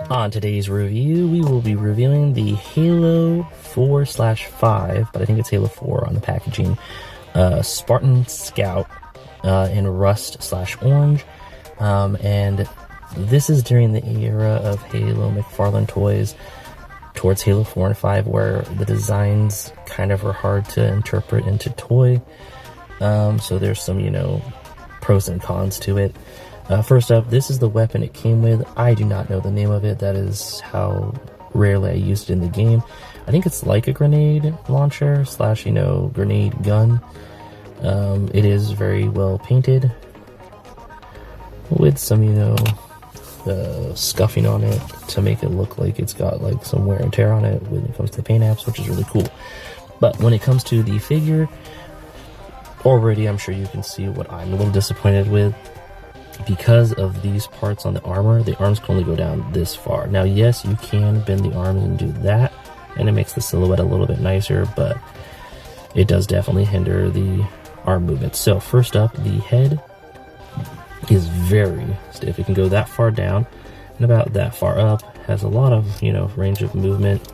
On today's review, we will be reviewing the Halo 4/5, but I think it's Halo 4 on the packaging, Spartan Scout in Rust/Orange, and this is during the era of Halo McFarlane toys towards Halo 4 and 5, where the designs kind of are hard to interpret into toy, so there's some, pros and cons to it. First up, this is the weapon it came with. I do not know the name of it. That is how rarely I used it in the game. I think it's like a grenade launcher / grenade gun. It is very well painted with some, scuffing on it to make it look like it's got like some wear and tear on it when it comes to the paint apps, which is really cool. But when it comes to the figure, already I'm sure you can see what I'm a little disappointed with. Because of these parts on the arms can only go down this far. Now, yes, you can bend the arms and do that, and it makes the silhouette a little bit nicer, but it does definitely hinder the arm movement. So, first up, the head is very stiff. It can go that far down and about that far up. Has a lot of, range of movement,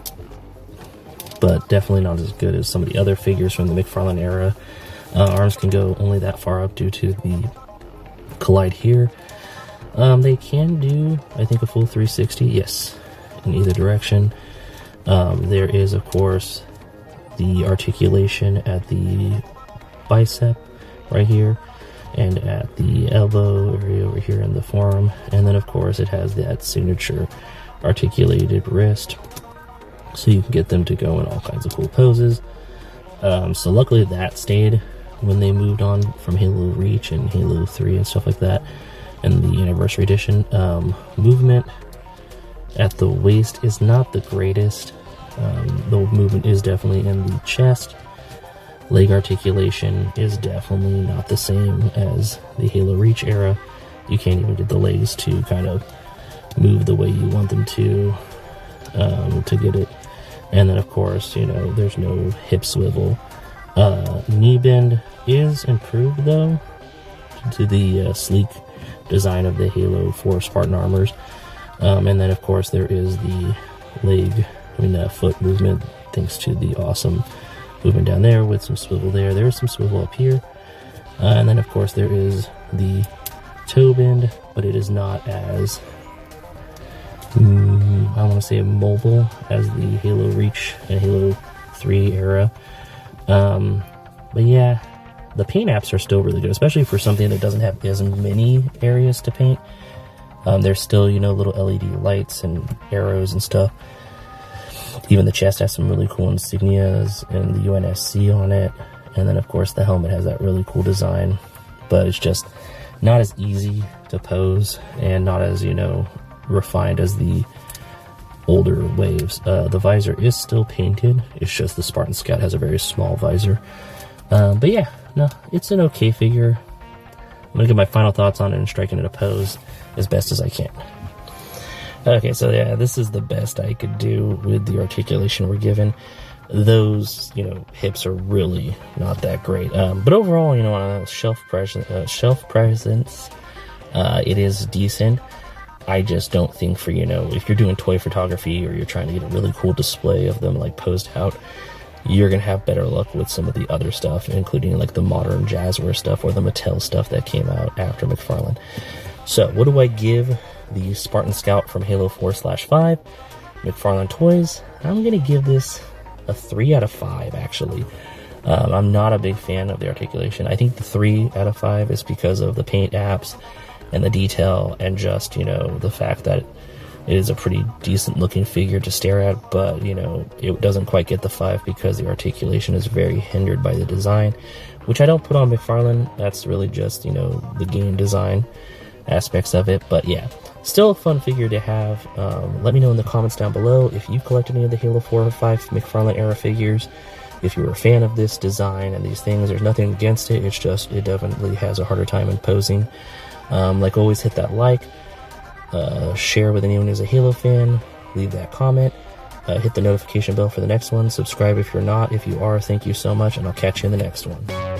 but definitely not as good as some of the other figures from the McFarlane era. Arms can go only that far up due to the collide here. They can do, I think, a full 360, yes, in either direction. There is, of course, the articulation at the bicep right here and at the elbow area over here in the forearm, and then of course it has that signature articulated wrist, so you can get them to go in all kinds of cool poses. So luckily that stayed when they moved on from Halo Reach and Halo 3 and stuff like that, and the Anniversary Edition. Movement at the waist is not the greatest. The movement is definitely in the chest. Leg articulation is definitely not the same as the Halo Reach era. You can't even get the legs to kind of move the way you want them to get it. And then of course, there's no hip swivel. Knee bend is improved though to the sleek design of the Halo 4 Spartan armors, and then of course there is the foot movement thanks to the awesome movement down there with some swivel there. There's some swivel up here, and then of course there is the toe bend, but it is not as I want to say mobile as the Halo Reach and Halo 3 era. But yeah, the paint apps are still really good, especially for something that doesn't have as many areas to paint. There's still, little LED lights and arrows and stuff. Even the chest has some really cool insignias and the UNSC on it. And then, of course, the helmet has that really cool design. But it's just not as easy to pose and not as, refined as the older waves. The visor is still painted. It's just the Spartan Scout has a very small visor. But yeah, no, it's an okay figure. I'm gonna give my final thoughts on it and striking it a pose as best as I can. Okay, so yeah, this is the best I could do with the articulation we're given. Those, hips are really not that great. But overall, on a shelf presence, it is decent. I just don't think for, if you're doing toy photography or you're trying to get a really cool display of them like posed out, you're going to have better luck with some of the other stuff, including like the modern Jazzware stuff or the Mattel stuff that came out after McFarlane. So what do I give the Spartan Scout from Halo 4/5 McFarlane toys? I'm going to give this a 3 out of 5, actually. I'm not a big fan of the articulation. I think the 3 out of 5 is because of the paint apps and the detail and just, the fact that it is a pretty decent looking figure to stare at, but, it doesn't quite get the 5 because the articulation is very hindered by the design, which I don't put on McFarlane. That's really just, the game design aspects of it. But yeah, still a fun figure to have. Let me know in the comments down below if you collect any of the Halo 4 or 5 McFarlane era figures. If you're a fan of this design and these things, there's nothing against it. It's just, it definitely has a harder time in posing. Like always, hit that like, share with anyone who's a Halo fan, leave that comment, hit the notification bell for the next one, subscribe if you're not. If you are, thank you so much, and I'll catch you in the next one.